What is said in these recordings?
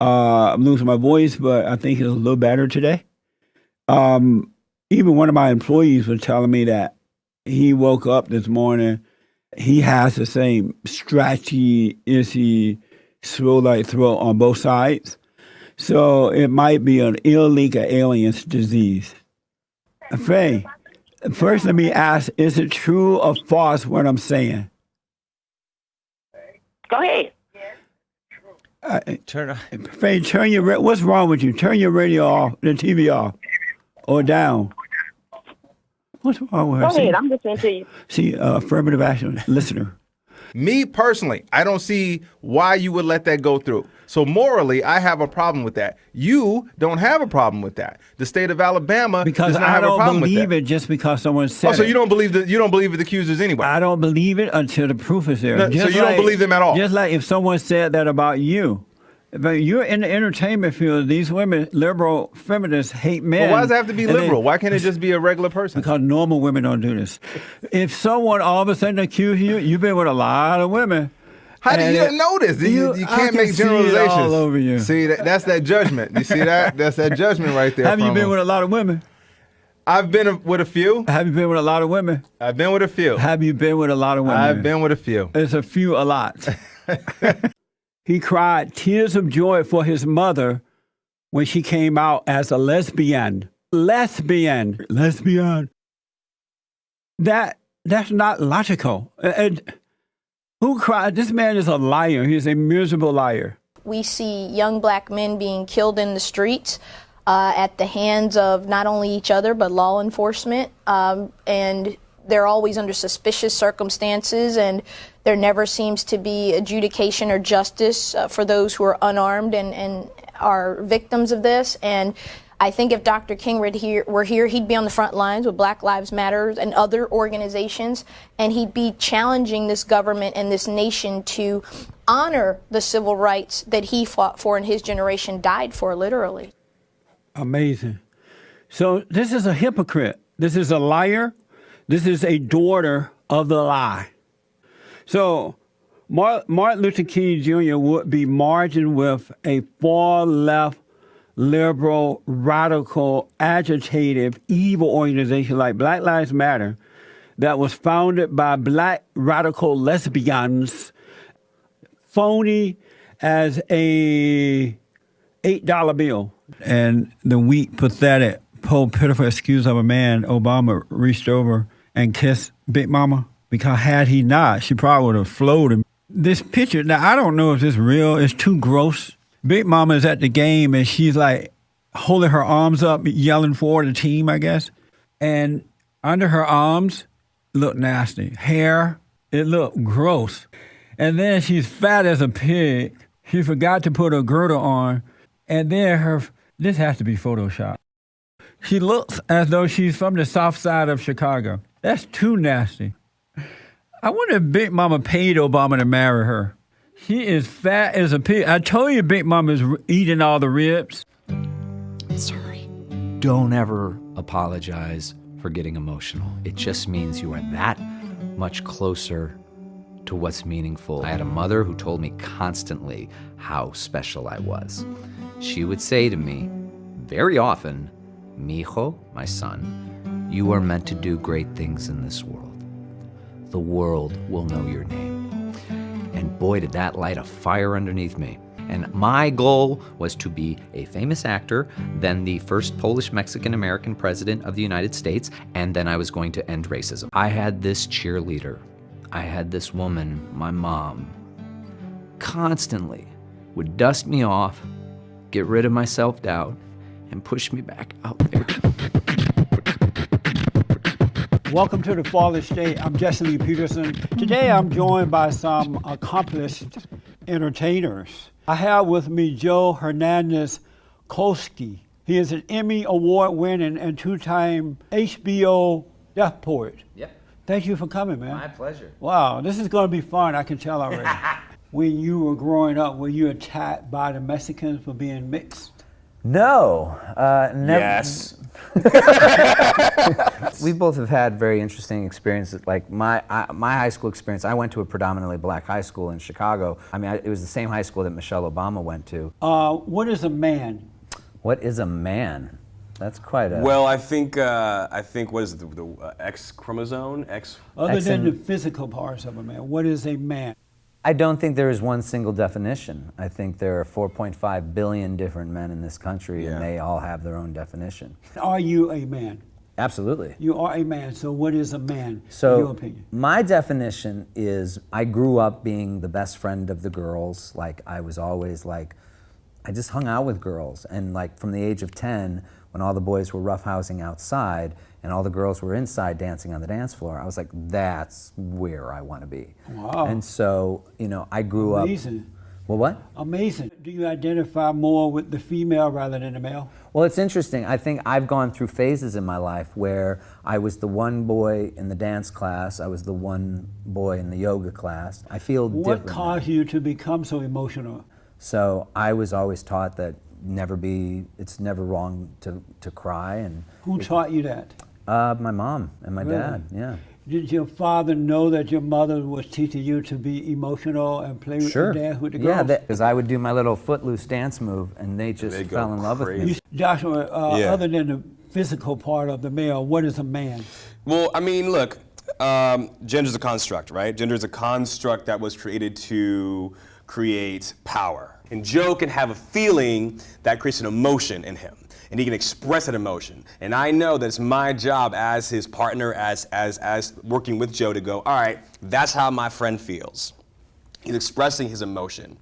I'm losing my voice, but I think it's a little better today. Um, Even one of my employees was telling me that he woke up this morning. He has the same stretchy, itchy, swole-like throat on both sides. So it might be an illegal alien's disease. Faye, first let me ask, is it true or false what I'm saying? Go ahead. Turn on. Faye, what's wrong with you? Turn your radio off, the TV off, or down. What's wrong with her? Go ahead. I'm listening to you. See, affirmative action listener. Me personally, I don't see why you would let that go through. So morally, I have a problem with that. You don't have a problem with that. The state of Alabama Because does not I have a don't problem with believe that. it just because someone said So it. you don't believe the accusers anyway. I don't believe it until the proof is there. No, so you don't believe them at all? Just like if someone said that about you. But you're in the entertainment field. These women, liberal feminists, hate men. But why does it have to be and liberal? Why can't it just be a regular person? Because normal women don't do this. If someone all of a sudden accuses you, you've been with a lot of women. How do you don't know this? You I can't can make see it generalizations. all over you. See, that's that judgment. You see that? That's that judgment right there. Have you from been them. with a lot of women? I've been with a few. Have you been with a lot of women? I've been with a few. Have you been with a lot of women? I've been with a few. It's a few, a lot. He cried tears of joy for his mother when she came out as a lesbian. Lesbian. That's not logical. Who cried? This man is a liar. He's a miserable liar. We see young black men being killed in the streets at the hands of not only each other but law enforcement, and they're always under suspicious circumstances, and there never seems to be adjudication or justice for those who are unarmed and are victims of this. And I think if Dr. King were here, he'd be on the front lines with Black Lives Matter and other organizations, and he'd be challenging this government and this nation to honor the civil rights that he fought for and his generation died for, literally. Amazing. So this is a hypocrite. This is a liar. This is a daughter of the lie. So Martin Luther King Jr. would be marching with a far-left, liberal, radical, agitative, evil organization like Black Lives Matter that was founded by black radical lesbians, phony as a $8 bill. And the weak, pathetic, poor, pitiful excuse of a man, Obama reached over and kissed Big Mama, because had he not, she probably would have floated. This picture, now I don't know if it's real, it's too gross. Big Mama is at the game and she's like holding her arms up, yelling for the team, I guess. And under her arms, looked nasty. Hair, it looked gross. And then she's fat as a pig. She forgot to put her girdle on. And then this has to be Photoshop. She looks as though she's from the south side of Chicago. That's too nasty. I wonder if Big Mama paid Obama to marry her. She is fat as a pig. I told you Big Mama is eating all the ribs. Sorry. Don't ever apologize for getting emotional. It just means you are that much closer to what's meaningful. I had a mother who told me constantly how special I was. She would say to me very often, "Mijo, my son, you are meant to do great things in this world. The world will know your name." And boy, did that light a fire underneath me. And my goal was to be a famous actor, then the first Polish Mexican-American president of the United States, and then I was going to end racism. I had this cheerleader. I had this woman, my mom, constantly would dust me off, get rid of my self-doubt, and push me back out there. Welcome to the Fallen State. I'm Jesse Lee Peterson. Today I'm joined by some accomplished entertainers. I have with me Joe Hernandez Kolsky. He is an Emmy Award-winning and two-time HBO Deaf Poet. Yep. Thank you for coming, man. My pleasure. Wow, this is going to be fun, I can tell already. When you were growing up, were you attacked by the Mexicans for being mixed? No, never. Yes. both have had very interesting experiences. Like my high school experience, I went to a predominantly black high school in Chicago. I mean, it was the same high school that Michelle Obama went to. What is a man? What is a man? That's quite a... Well, I think what is it, the X chromosome? Other than the physical parts of a man, what is a man? I don't think there is one single definition. I think there are 4.5 billion different men in this country, and they all have their own definition. Are you a man? Absolutely. You are a man, so what is a man, So in your opinion? my definition is I grew up being the best friend of the girls. Like I was always like, I just hung out with girls. And like from the age of 10, when all the boys were roughhousing outside and all the girls were inside dancing on the dance floor, I was like, that's where I want to be. Wow. And so, you know, I grew up. Amazing. Well, what? Amazing. Do you identify more with the female rather than the male? Well, it's interesting. I think I've gone through phases in my life where I was the one boy in the dance class, I was the one boy in the yoga class. I feel different. What caused you to become so emotional? So I was always taught that it's never wrong to cry. And Who taught you that? my mom and my Really? dad, yeah. Did your father know that your mother was teaching you to be emotional and play with Sure. and dance with the Yeah, girls? because I would do my little footloose dance move and they just They go fell in love with crazy. me. Joshua, Yeah. other than the physical part of the male, what is a man? Well, I mean, look, gender's a construct, right? Gender is a construct that was created to create power. And Joe can have a feeling that creates an emotion in him, and he can express that emotion. And I know that it's my job as his partner, as working with Joe to go, all right, that's how my friend feels. He's expressing his emotion.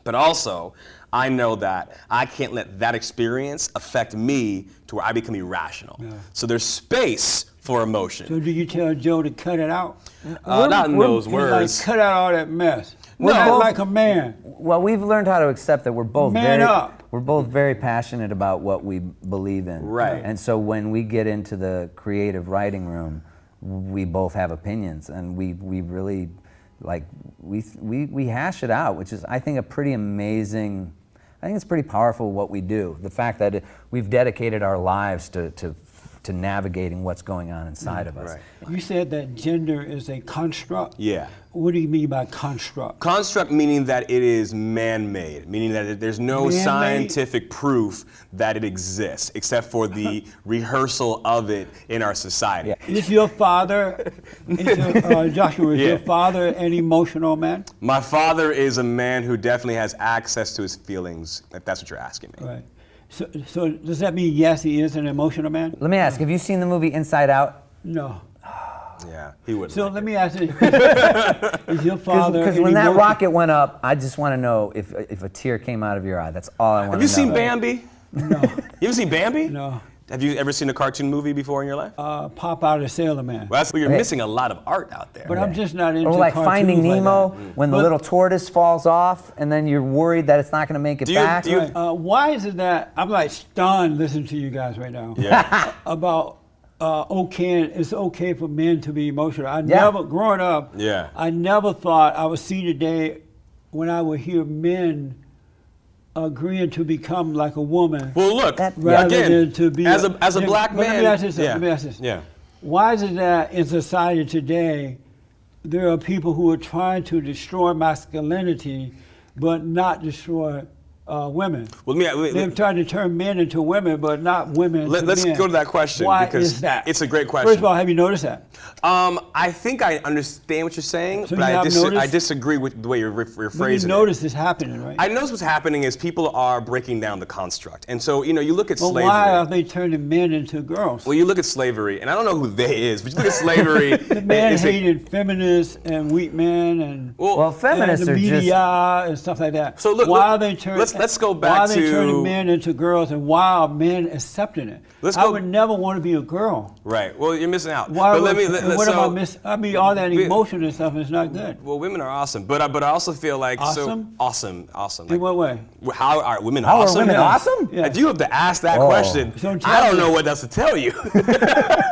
But also, I know that I can't let that experience affect me to where I become irrational. Yeah. So there's space for emotion. So do you tell Joe to cut it out? Not in those He's words. like, cut out all that mess. No. Act like a man. Well, we've learned how to accept that we're both Man up. we're both very passionate about what we believe in. Right. And so when we get into the creative writing room, we both have opinions, and we really like we hash it out, which is I think a pretty amazing. I think it's pretty powerful what we do. The fact that we've dedicated our lives to navigating what's going on inside of us. Right. You said that gender is a construct. Yeah. What do you mean by construct? Construct meaning that it is man-made, meaning that there's no Man-made? scientific proof that it exists, except for the rehearsal of it in our society. Is your father, Joshua, is Yeah. your father an emotional man? My father is a man who definitely has access to his feelings, if that's what you're asking me. Right. So does that mean yes, he is an emotional man? Let me ask, have you seen the movie Inside Out? No. Yeah, he wouldn't. So like let it. me ask you, is your father Because an when that emotion- rocket went up, I just want to know if a tear came out of your eye. That's all I want to know. Have you seen Bambi? No. You ever seen Bambi? No. Have you ever seen a cartoon movie before in your life? Pop out a Sailor Man. Well, that's where you're missing a lot of art out there. But I'm just not into Or like cartoons Finding like Nemo, that. when the But- little tortoise falls off, and then you're worried that it's not going to make it Do you- back. do you- Why is it that I'm like stunned listening to you guys right now Yeah. about it's okay for men to be emotional. I Yeah. never, growing up, Yeah. I never thought I would see the day when I would hear men agreeing to become like a woman. Well, look, rather again, than to be as a black but man. Let me ask this. yeah. Let me ask this. Yeah. Why is it that in society today there are people who are trying to destroy masculinity but not destroy women? Well, They've tried to turn men into women, but not women to let's men. go to that question. Why because is that? It's a great question. First of all, have you noticed that? I think I understand what you're saying, So but you have I noticed? disagree with the way you're But phrasing you it. notice this happening, right? I notice what's happening is people are breaking down the construct. And so, you look at But slavery. why are they turning men into girls? Well, you look at slavery, and I don't know who they is, but you look at slavery. The man it's a- hated feminists and weak men and Well, feminists and are the just. media and stuff like that. So look, why look, are they turning? let's go Why back are they to- turning men into girls, and why are men accepting it? Let's I go- would never want to be a girl. Right. Well, you're missing out. Why? But What am I so- missing? I mean, all that emotion and stuff is not good. Well, women are awesome, but I also feel like Awesome? awesome. In what way? How are women How awesome? are women Yeah. awesome? Yeah. If you have to ask that Oh. question, So tell I don't me. know what else to tell you.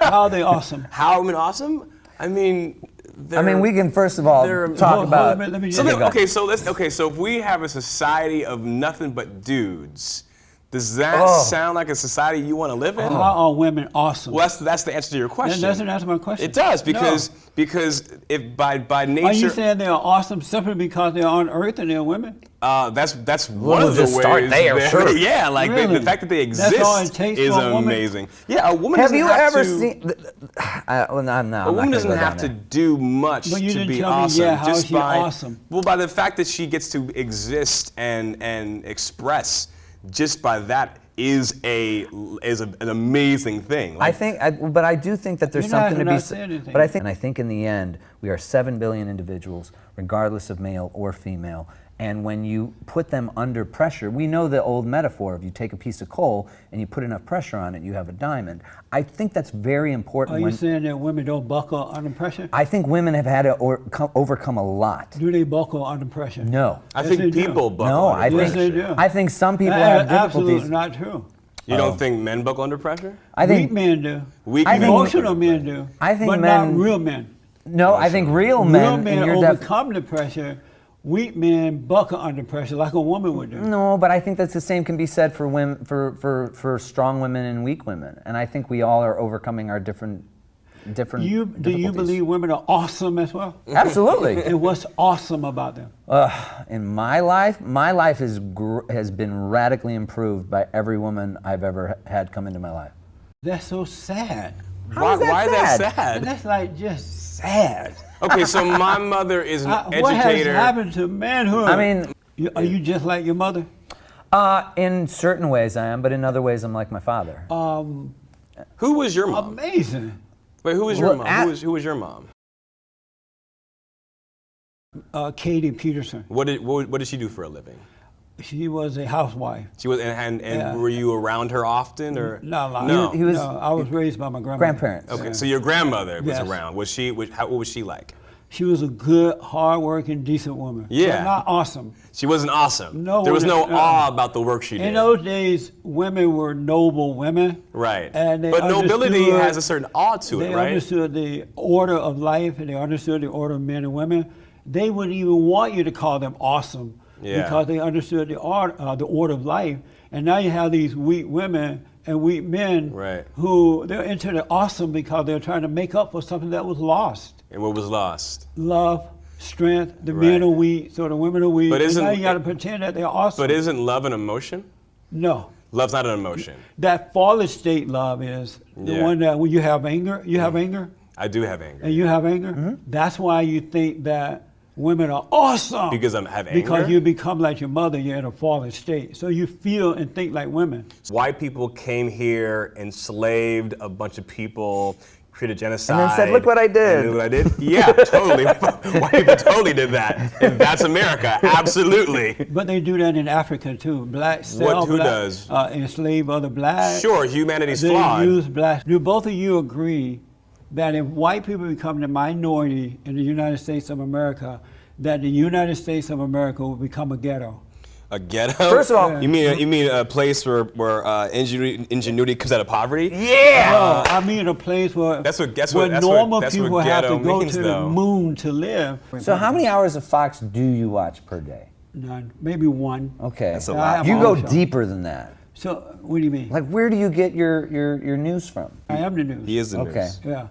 How are they awesome? How are women awesome? I mean, I mean, we can first of all they're- talk Hold- about. let me So just- so if we have a society of nothing but dudes, Does that sound like a society you want to live in? How are women awesome? Well, that's the answer to your question. That doesn't answer my question. It does because No. if by nature. Are you saying they are awesome simply because they're on Earth and they're women? That's one of the just ways. start there, sure. Yeah, like Really? the fact that they That's all it exist takes is for a woman? amazing. Yeah, a woman Have doesn't you have ever to, seen? A woman doesn't have to do much But you to didn't be tell me, awesome. yeah, how just is she by awesome? well, by the fact that she gets to exist and express, just by that is an amazing thing. Like, But I do think that there's You're not- something to you're be. not saying anything. But I think in the end, we are 7 billion individuals, regardless of male or female. And when you put them under pressure, we know the old metaphor of you take a piece of coal and you put enough pressure on it, you have a diamond. I think that's very important. Are you saying that women don't buckle under pressure? I think women have had to overcome a lot. Do they buckle under pressure? No. I Yes, think they do. people buckle No, under I think Yes, they do. I think some people have Absolutely difficulties. not true. You don't think men buckle under pressure? I think Weak men do. Weak I men think- buckle Emotional under men pressure. do. I think but men- not real men. no. I think real Real men. men and you're overcome the pressure. Weak men buckle under pressure like a woman would do. No, but I think that's the same can be said for women, for strong women and weak women, and I think we all are overcoming our different. Do you difficulties. believe women are awesome as well? Absolutely. And what's awesome about them? In my life has been radically improved by every woman I've ever had come into my life. That's so sad. How is that why is that sad? sad? That's like just sad. Okay, so my mother is an What has educator. happened to manhood? I mean, Are you just like your mother? in certain ways I am, but in other ways I'm like my father. Who was your mom? Amazing. Wait, who was your Well, mom? Who was your mom? Katie Peterson. What did she do for a living? She was a housewife. She was, and Yeah. were you around her often, or Not a lot. No. He was- No, I was raised by my grandmother. Grandparents. Okay, so your grandmother was Yes. around. Was she? What was she like? She was a good, hard-working, decent woman. Yeah. But not awesome. She wasn't awesome. No there was no one- awe about the work she did. In those days, women were noble women. Right. And they But nobility understood- has a certain awe to They it, right? understood the order of life, and they understood the order of men and women. They wouldn't even want you to call them awesome Yeah. because they understood the order of life. And now you have these weak women and weak men Right. who they're into the awesome because they're trying to make up for something that was lost. And what was lost? Love, strength. The Right. men are weak, so the women are weak. But and isn't- now you got to pretend that they're awesome. But isn't love an emotion? No. Love's not an emotion. That fallen state love is the Yeah. one that when you have anger, you have anger, I do have anger. and you have anger. That's why you think that women are awesome. Because I have Because anger? you become like your mother, you're in a fallen state. So you feel and think like women. White people came here, enslaved a bunch of people, created genocide. said, "Look what I did." And look what I did? Yeah, totally. White people totally did that. And that's America, absolutely. But they do that in Africa too. Blacks sell Who black, does? Enslave other blacks. Sure, humanity's They flawed. use blacks. Do both of you agree that if white people become the minority in the United States of America, that the United States of America will become a ghetto? A ghetto? First of all- you mean a place where ingenuity comes out of poverty? Yeah. No, I mean a place where That's what normal that's people what have to ghetto go means, to though. the moon to live. So how many hours of Fox do you watch per day? None, maybe one. Okay. That's a I lot. have You my go own show. deeper than that. So what do you mean? Like, where do you get your news from? I am the news. He is the Okay. news. Yeah.